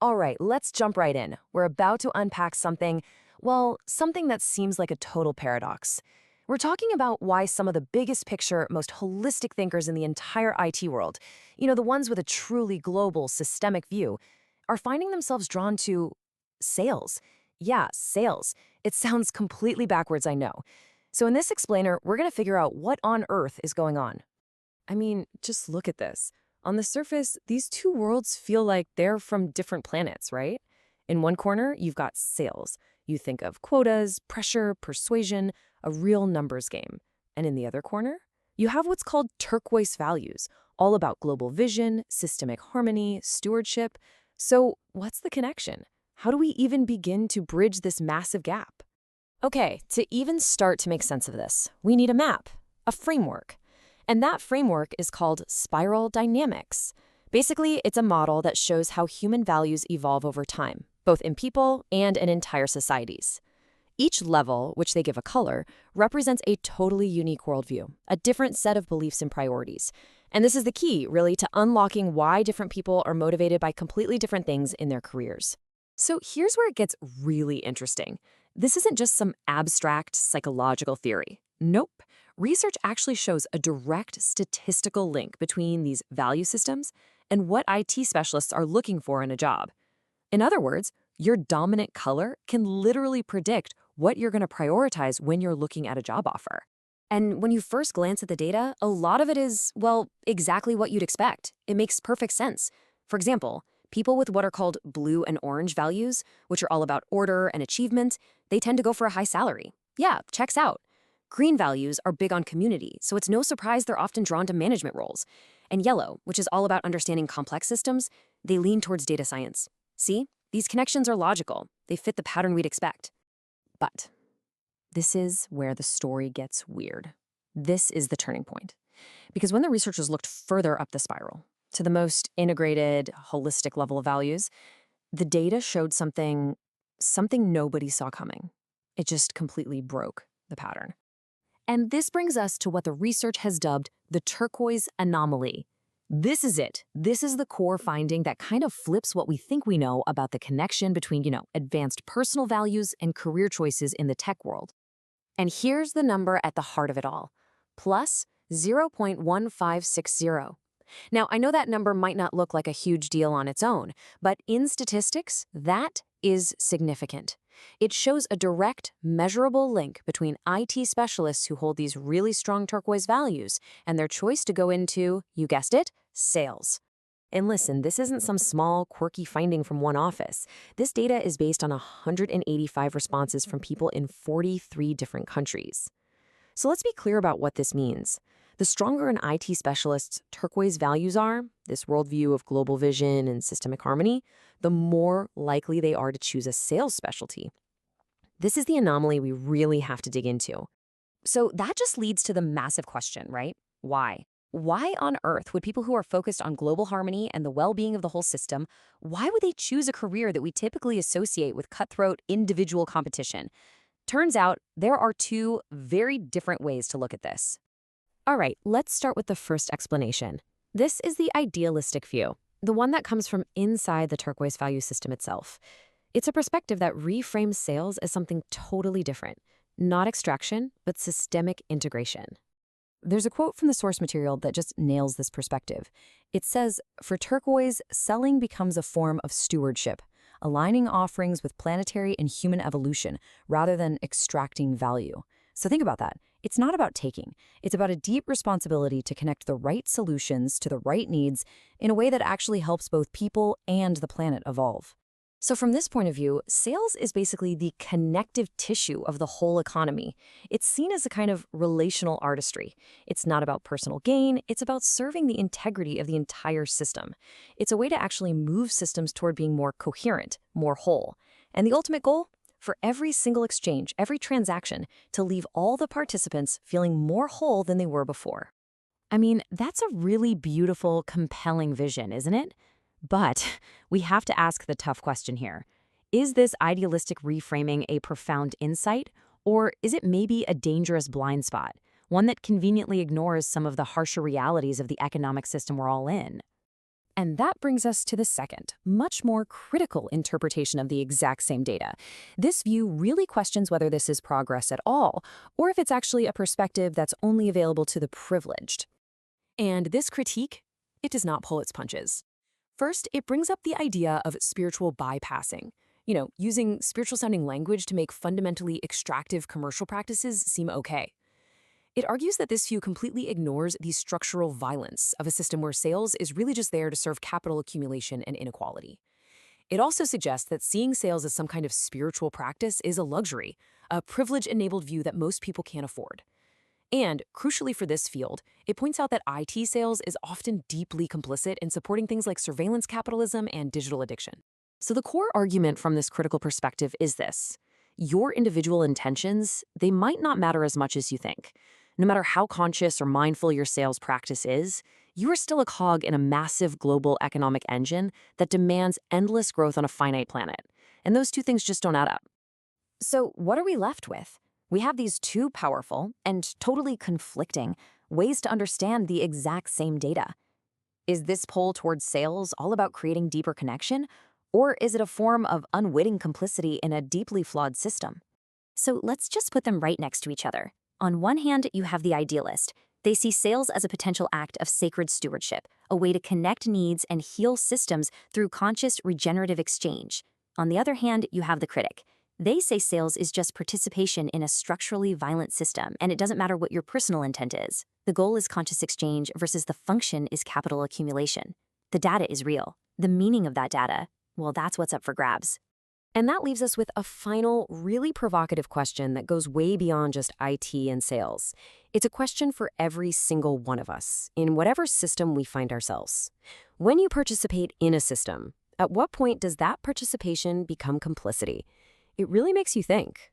All right, let's jump right in. We're about to unpack something, well, something that seems like a total paradox. We're talking about why some of the biggest picture, most holistic thinkers in the entire IT world, the ones with a truly global, systemic view, are finding themselves drawn to sales. Yeah, sales. It sounds completely backwards, I know. So in this explainer, we're going to figure out what on earth is going on. I mean, just look at this. On the surface, these two worlds feel like they're from different planets, right? In one corner, you've got sales. You think of quotas, pressure, persuasion, a real numbers game. And in the other corner, you have what's called turquoise values, all about global vision, systemic harmony, stewardship. So what's the connection? How do we even begin to bridge this massive gap? Okay, to even start to make sense of this, we need a map, a framework. And that framework is called spiral dynamics. Basically, it's a model that shows how human values evolve over time, both in people and in entire societies. Each level, which they give a color, represents a totally unique worldview, a different set of beliefs and priorities. And this is the key, really, to unlocking why different people are motivated by completely different things in their careers. So here's where it gets really interesting. This isn't just some abstract psychological theory. Nope. Research actually shows a direct statistical link between these value systems and what IT specialists are looking for in a job. In other words, your dominant color can literally predict what you're going to prioritize when you're looking at a job offer. And when you first glance at the data, a lot of it is, well, exactly what you'd expect. It makes perfect sense. For example, people with what are called blue and orange values, which are all about order and achievement, they tend to go for a high salary. Yeah, checks out. Green values are big on community, so it's no surprise they're often drawn to management roles. And yellow, which is all about understanding complex systems, they lean towards data science. See? These connections are logical. They fit the pattern we'd expect. But this is where the story gets weird. This is the turning point. Because when the researchers looked further up the spiral, to the most integrated, holistic level of values, the data showed something nobody saw coming. It just completely broke the pattern. And this brings us to what the research has dubbed the Turquoise Anomaly. This is it. This is the core finding that kind of flips what we think we know about the connection between, advanced personal values and career choices in the tech world. And here's the number at the heart of it all, plus 0.1560. Now, I know that number might not look like a huge deal on its own, but in statistics, that is significant. It shows a direct, measurable link between IT specialists who hold these really strong turquoise values and their choice to go into, you guessed it, sales. And listen, this isn't some small, quirky finding from one office. This data is based on 185 responses from people in 43 different countries. So let's be clear about what this means. The stronger an IT specialist's turquoise values are, this worldview of global vision and systemic harmony, the more likely they are to choose a sales specialty. This is the anomaly we really have to dig into. So that just leads to the massive question, right? Why? Why on earth would people who are focused on global harmony and the well-being of the whole system, why would they choose a career that we typically associate with cutthroat individual competition? Turns out there are two very different ways to look at this. All right, let's start with the first explanation. This is the idealistic view, the one that comes from inside the turquoise value system itself. It's a perspective that reframes sales as something totally different, not extraction, but systemic integration. There's a quote from the source material that just nails this perspective. It says, "For turquoise, selling becomes a form of stewardship, aligning offerings with planetary and human evolution rather than extracting value." So think about that. It's not about taking. It's about a deep responsibility to connect the right solutions to the right needs in a way that actually helps both people and the planet evolve. So from this point of view, sales is basically the connective tissue of the whole economy. It's seen as a kind of relational artistry. It's not about personal gain. It's about serving the integrity of the entire system. It's a way to actually move systems toward being more coherent, more whole. And the ultimate goal? For every single exchange, every transaction, to leave all the participants feeling more whole than they were before. I mean, that's a really beautiful, compelling vision, isn't it? But we have to ask the tough question here. Is this idealistic reframing a profound insight, or is it maybe a dangerous blind spot, one that conveniently ignores some of the harsher realities of the economic system we're all in? And that brings us to the second, much more critical interpretation of the exact same data. This view really questions whether this is progress at all, or if it's actually a perspective that's only available to the privileged. And this critique, it does not pull its punches. First, it brings up the idea of spiritual bypassing. Using spiritual-sounding language to make fundamentally extractive commercial practices seem okay. It argues that this view completely ignores the structural violence of a system where sales is really just there to serve capital accumulation and inequality. It also suggests that seeing sales as some kind of spiritual practice is a luxury, a privilege-enabled view that most people can't afford. And, crucially for this field, it points out that IT sales is often deeply complicit in supporting things like surveillance capitalism and digital addiction. So the core argument from this critical perspective is this. Your individual intentions, they might not matter as much as you think. No matter how conscious or mindful your sales practice is, you are still a cog in a massive global economic engine that demands endless growth on a finite planet. And those two things just don't add up. So what are we left with? We have these two powerful and totally conflicting ways to understand the exact same data. Is this pull towards sales all about creating deeper connection, or is it a form of unwitting complicity in a deeply flawed system? So let's just put them right next to each other. On one hand, you have the idealist. They see sales as a potential act of sacred stewardship, a way to connect needs and heal systems through conscious regenerative exchange. On the other hand, you have the critic. They say sales is just participation in a structurally violent system, and it doesn't matter what your personal intent is. The goal is conscious exchange versus the function is capital accumulation. The data is real. The meaning of that data, well, that's what's up for grabs. And that leaves us with a final, really provocative question that goes way beyond just IT and sales. It's a question for every single one of us, in whatever system we find ourselves. When you participate in a system, at what point does that participation become complicity? It really makes you think.